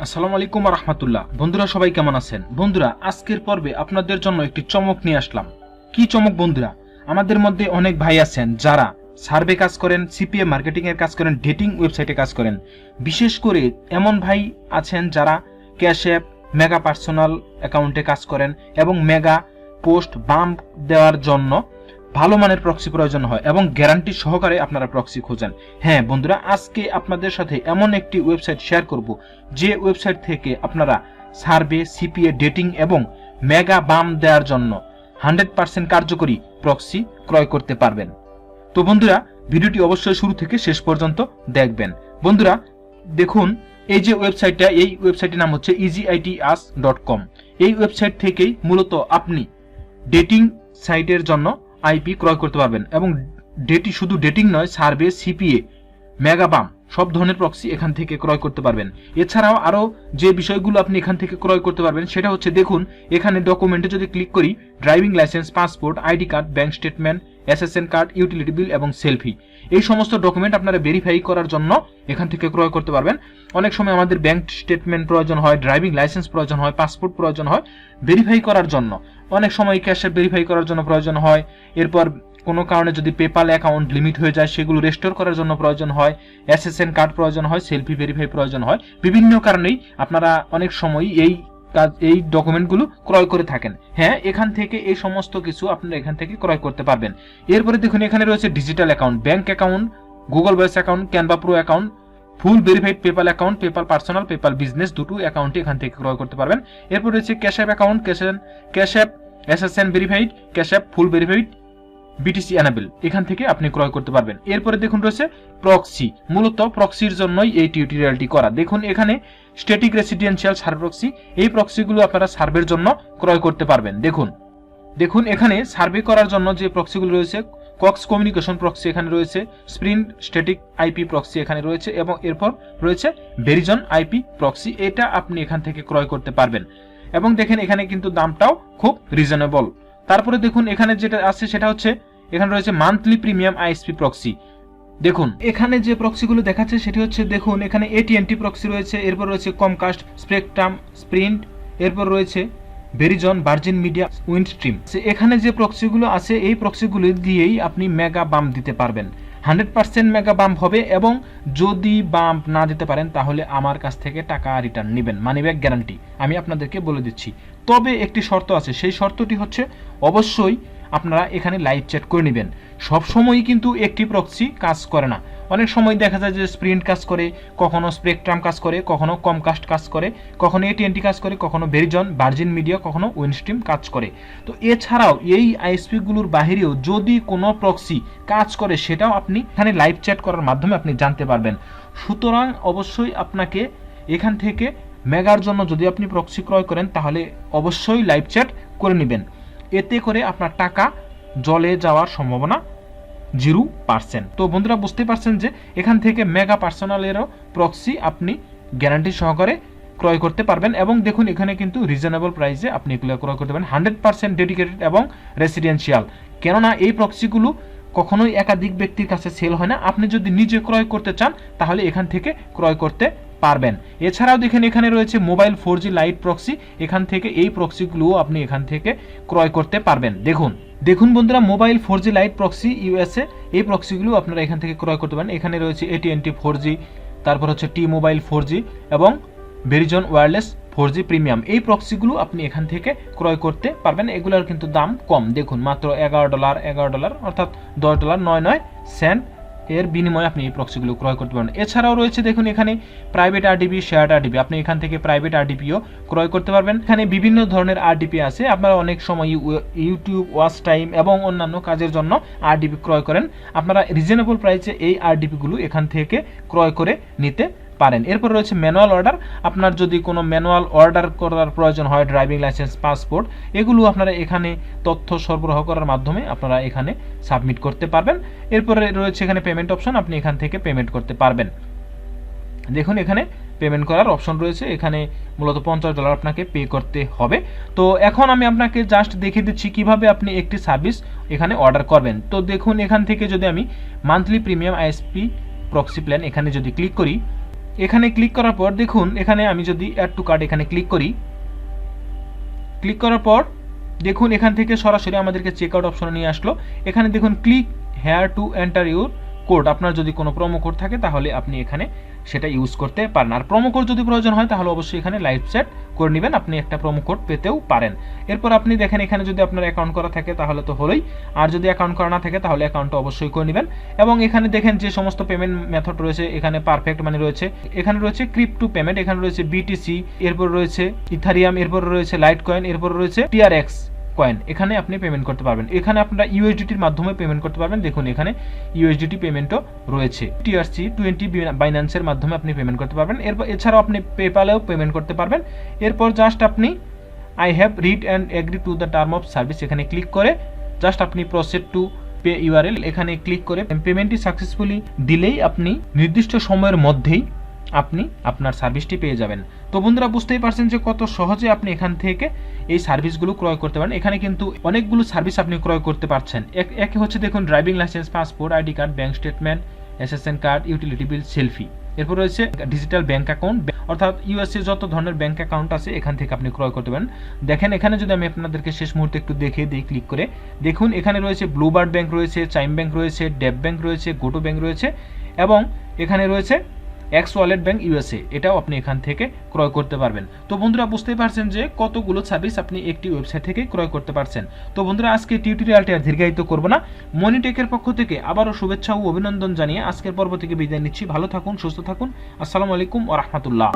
আসসালামু আলাইকুম ওয়া রাহমাতুল্লাহ। বন্ধুরা সবাই কেমন আছেন? বন্ধুরা আজকের পর্বে আপনাদের জন্য একটি চমক নিয়ে আসলাম। কি চমক বন্ধুরা? আমাদের মধ্যে অনেক ভাই আছেন যারা সার্ভে কাজ করেন, সিপিএ মার্কেটিং এর কাজ করেন, ডেটিং ওয়েবসাইটে কাজ করেন। বিশেষ করে এমন ভাই আছেন যারা ক্যাশ অ্যাপ, মেগা পার্সোনাল অ্যাকাউন্টে কাজ করেন এবং মেগা পোস্ট বাম্প দেওয়ার জন্য ভালো মানের প্রক্সি প্রয়োজন হয় এবং গ্যারান্টি সহকারে আপনারা প্রক্সি খোঁজেন। হ্যাঁ বন্ধুরা, আজকে আপনাদের সাথে এমন একটি ওয়েবসাইট শেয়ার করব যে ওয়েবসাইট থেকে আপনারা সার্ভে, সিপিএ, ডেটিং এবং মেগা বাম দেওয়ার জন্য 100% কার্যকরী প্রক্সি ক্রয় করতে পারবেন। তো বন্ধুরা ভিডিওটি অবশ্যই শুরু থেকে শেষ পর্যন্ত দেখবেন। বন্ধুরা দেখুন, এই যে ওয়েবসাইটটা, এই ওয়েবসাইটের নাম হচ্ছে easyitias.com। এই ওয়েবসাইট থেকেই মূলত আপনি ডেটিং সাইটের জন্য আইপি ক্রয় করতে পারবেন এবং শুধু ডেটিং নয়, সার্ভে, সিপিএ, মেগাবাম সব ধরনের প্রক্সি এখান থেকে ক্রয় করতে পারবেন। এছাড়াও আরো যে বিষয়গুলো আপনি এখান থেকে ক্রয় করতে পারবেন সেটা হচ্ছে, দেখুন এখানে ডকুমেন্টে যদি ক্লিক করি, driving licence, passport, ID card, bank statement, SSN card, utility bill এবং সেলফি, এই সমস্ত ডকুমেন্ট আপনারা ভেরিফাই করার জন্য এখান থেকে ক্রয় করতে পারবেন। অনেক সময় আমাদের ব্যাংক স্টেটমেন্ট প্রয়োজন হয়, ড্রাইভিং লাইসেন্স প্রয়োজন হয়, পাসপোর্ট প্রয়োজন হয় ভেরিফাই করার জন্য, অনেক সময় ক্যাশ ভেরিফাই করার জন্য প্রয়োজন হয়। এরপর কোনো কারণে যদি পেপাল অ্যাকাউন্ট লিমিট হয়ে যায় সেগুলো রেস্টোর করার জন্য প্রয়োজন হয়, এসএসএন কার্ড প্রয়োজন হয়, সেলফি ভেরিফাই প্রয়োজন হয়। বিভিন্ন কারণেই আপনারা অনেক সময় এই ডকুমেন্টগুলো ক্রয় করে থাকেন। হ্যাঁ, এখান থেকে এই সমস্ত কিছু আপনারা এখান থেকে ক্রয় করতে পারবেন। এরপরে দেখুন এখানে রয়েছে digital account, bank account, Google Voice account, Canva Pro account, full verified PayPal account, PayPal personal, PayPal business, দুটো অ্যাকাউন্ট এখান থেকে ক্রয় করতে পারবেন। এরপর রয়েছে Cash App account, Cash App SSN verified, Cash App full verified, BTC enable, এখান থেকে আপনি ক্রয় করতে পারবেন। এরপরে দেখুন রয়েছে প্রক্সি, মূলত প্রক্সির জন্যই এই টিউটোরিয়ালটি করা। দেখুন এখানে স্ট্যাটিক রেসিডেন্সিয়াল সার্ভে প্রক্সি, এই প্রক্সিগুলো আপনারা সার্ভের জন্য ক্রয় করতে পারবেন। দেখুন এখানে সার্ভে করার জন্য যে প্রক্সিগুলো রয়েছে, কক্স কমিউনিকেশন প্রক্সি এখানে রয়েছে, স্প্রিন্ট স্ট্যাটিক আইপি প্রক্সি এখানে রয়েছে এবং এরপর রয়েছে ভেরিজন আইপি প্রক্সি, এটা আপনি এখান থেকে ক্রয় করতে পারবেন। এবং দেখেন এখানে কিন্তু দামটাও খুব রিজনেবল। তারপরে দেখুন এখানে যেটা আছে সেটা হচ্ছে, এখানে রয়েছে মান্থলি প্রিমিয়াম আইএসপি প্রক্সি। দেখুন এখানে যে প্রক্সিগুলো দেখাচ্ছে সেটি হচ্ছে, দেখুন এখানে এটিএনটি প্রক্সি রয়েছে, এরপর রয়েছে কমকাস্ট, স্পেকট্রাম, স্প্রিন্ট, এরপর রয়েছে ভেরিজন, ভার্জিন মিডিয়া, উইন্ডস্ট্রিম। এখানে যে প্রক্সিগুলো আছে এই প্রক্সিগুলো দিয়েই আপনি মেগা বাম্প দিতে পারবেন। 100% মেগা বাম্প হবে এবং যদি বাম্প না দিতে পারেন তাহলে আমার কাছ থেকে টাকা রিটার্ন নেবেন, মানি ব্যাক গ্যারান্টি, আমি আপনাদেরকে বলে দিচ্ছি। তবে একটি শর্ত আছে, সেই শর্তটি হচ্ছে অবশ্যই আপনারা এখানে লাইভ চ্যাট করে নেবেন। সবসময়ই কিন্তু একটি প্রক্সি কাজ করে না, অনেক সময় দেখা যায় যে স্প্রিন্ট কাজ করে, কখনো স্পেকট্রাম কাজ করে, কখনো কমকাস্ট কাজ করে, কখনো এটিএনটি কাজ করে, কখনো ভেরিজন, ভার্জিন মিডিয়া, কখনো উইন্ডস্ট্রিম কাজ করে। তো এছাড়াও এই আইএসপিগুলোর বাহিরেও যদি কোনো প্রক্সি কাজ করে সেটাও আপনি এখানে লাইভ চ্যাট করার মাধ্যমে আপনি জানতে পারবেন। সুতরাং অবশ্যই আপনাকে এখান থেকে মেগার জন্য যদি আপনি প্রক্সি ক্রয় করেন তাহলে অবশ্যই লাইভ চ্যাট করে নেবেন, এতে করে আপনার টাকা জলে যাওয়ার সম্ভাবনা 0%। তো বন্ধুরা বুঝতে পারছেন যে এখান থেকে মেগা পার্সোনালেরও প্রক্সি আপনি গ্যারান্টি সহকারে ক্রয় করতে পারবেন এবং দেখুন এখানে কিন্তু রিজনেবল প্রাইসে আপনি এগুলো ক্রয় করতে পারেন, 100% ডেডিকেটেড এবং রেসিডেন্সিয়াল। কেননা এই প্রক্সিগুলো কখনোই একাধিক ব্যক্তির কাছে সেল হয় না, আপনি যদি নিজে ক্রয় করতে চান তাহলে এখান থেকে ক্রয় করতে পারবেন। এছাড়াও দেখেন এখানে রয়েছে মোবাইল 4G লাইট প্রক্সি, এখান থেকে এই প্রক্সিগুলোও আপনি এখান থেকে ক্রয় করতে পারবেন। দেখুন বন্ধুরা, mobile 4G light proxy USA, এই প্রক্সিগুলো আপনারা এখান থেকে ক্রয় করতে পারেন। এখানে রয়েছে এটিএনটি 4G, তারপর হচ্ছে টি মোবাইল 4G এবং ভেরিজন ওয়্যারলেস 4G প্রিমিয়াম, এই প্রক্সিগুলো আপনি এখান থেকে ক্রয় করতে পারবেন। এগুলোর কিন্তু দাম কম, দেখুন মাত্র $11 অর্থাৎ $10.99 এর বিনিময়ে আপনি এই প্রক্সিগুলো ক্রয় করতে পারেন। এছাড়াও রয়েছে দেখুন এখানে প্রাইভেট আরডিপি, শেয়ার্ড আরডিপি, আপনি এখান থেকে প্রাইভেট আরডিপিও ক্রয় করতে পারবেন। এখানে বিভিন্ন ধরনের আরডিপি আছে, আপনারা অনেক সময় ইউটিউব ওয়াচ টাইম এবং অন্যান্য কাজের জন্য আরডিপি ক্রয় করেন, আপনারা রিজনেবল প্রাইসে এই আরডিপিগুলো এখান থেকে ক্রয় করে নিতে পারেন। এরপর রয়েছে ম্যানুয়াল অর্ডার, আপনার যদি কোনো ম্যানুয়াল অর্ডার করার প্রয়োজন হয়, ড্রাইভিং লাইসেন্স, পাসপোর্ট, এগুলো আপনারা এখানে তথ্য সরবরাহ করার মাধ্যমে আপনারা এখানে সাবমিট করতে পারবেন। এরপরে রয়েছে এখানে পেমেন্ট অপশন, আপনি এখান থেকে পেমেন্ট করতে পারবেন। দেখুন এখানে পেমেন্ট করার অপশন রয়েছে, এখানে মূলত $50 আপনাকে পে করতে হবে। তো এখন আমি আপনাকে জাস্ট দেখিয়ে দিচ্ছি কিভাবে আপনি একটি সার্ভিস এখানে অর্ডার করবেন। তো দেখুন এখান থেকে যদি আমি monthly premium ISP proxy plan এখানে যদি ক্লিক করি, এখানে ক্লিক করার পর দেখুন এখানে আমি যদি অ্যাড টু কার্ট এখানে ক্লিক করি, ক্লিক করার পর দেখুন এখান থেকে সরাসরি আমাদেরকে চেক আউট অপশনে নিয়ে আসলো। এখানে দেখুন click here to enter your code, আপনার যদি কোনো প্রোমো কোড থাকে তাহলে আপনি এখানে সেটা ইউজ করতে পারেন। আর প্রোমো কোড যদি প্রয়োজন হয় তাহলে অবশ্যই এখানে লাইভ চ্যাট করে নেবেন, আপনি একটা প্রোমো কোড পেতেও পারেন। এরপর আপনি দেখেন এখানে যদি আপনার অ্যাকাউন্ট করা থাকে তাহলে তো হলোই, আর যদি অ্যাকাউন্ট করা না থাকে তাহলে অ্যাকাউন্টটা অবশ্যই করে নেবেন। এবং এখানে দেখেন যে সমস্ত পেমেন্ট মেথড রয়েছে এখানে পারফেক্ট মানি রয়েছে, এখানে রয়েছে ক্রিপ্টো পেমেন্ট, এখানে রয়েছে বিটিসি, এরপর রয়েছে ইথারিয়াম, এরপর রয়েছে লাইট কয়েন, এরপর রয়েছে টিআরএক্স কয়েন, এখানে আপনি পেমেন্ট করতে পারবেন। এখানে আপনারা ইউএসডিটির মাধ্যমে পেমেন্ট করতে পারবেন, দেখুন এখানে ইউএসডিটি পেমেন্টও রয়েছে। TRC20 বাইন্যান্সের মাধ্যমে আপনি পেমেন্ট করতে পারবেন। এরপর এছাড়াও আপনি পেপ্যালেও পেমেন্ট করতে পারবেন। এরপর জাস্ট আপনি I have read and agree to the term of service এখানে ক্লিক করে জাস্ট আপনি প্রসিড টু পে ইউআরএল এখানে ক্লিক করে পেমেন্টটি সাকসেসফুলি দিলেই আপনি নির্দিষ্ট সময়ের মধ্যেই আপনি আপনার সার্ভিসটি পেয়ে যাবেন। তো বন্ধুরা বুঝতেই পারছেন যে কত সহজে আপনি এখান থেকে এই সার্ভিসগুলো ক্রয় করতে পারেন। এখানে কিন্তু অনেকগুলো সার্ভিস আপনি ক্রয় করতে পারছেন। একে হচ্ছে দেখুন driving licence, passport, ID card, bank statement, SSN card, utility bill, selfie. এরপর রয়েছে ডিজিটাল ব্যাংক অ্যাকাউন্ট, অর্থাৎ ইউএসএ যত ধরনের ব্যাংক অ্যাকাউন্ট আছে এখান থেকে আপনি ক্রয় করতে পারেন। দেখেন এখানে যদি আমি আপনাদেরকে শেষ মুহূর্তে একটু দেখিয়ে দিই ক্লিক করে, দেখুন এখানে রয়েছে ব্লুবার্ড ব্যাংক রয়েছে, চাইম ব্যাংক রয়েছে, ডেব ব্যাংক রয়েছে, গোটো ব্যাংক রয়েছে এবং এখানে রয়েছে এক্স ওয়ালেট ব্যাংক ইউএসএ, এটাও আপনি এখান থেকে ক্রয় করতে পারবেন। তো বন্ধুরা বুঝতেই পারছেন যে কতগুলো সার্ভিস আপনি একটি ওয়েবসাইট থেকে ক্রয় করতে পারছেন। তো বন্ধুরা আজকে টিউটোরিয়ালটি আর দীর্ঘায়িত করব না, মনিটেকের পক্ষ থেকে আবারও শুভেচ্ছা ও অভিনন্দন জানিয়ে আজকের পর্ব থেকে বিদায় নিচ্ছি। ভালো থাকুন, সুস্থ থাকুন। আসসালামু আলাইকুম ওয়া রাহমাতুল্লাহ।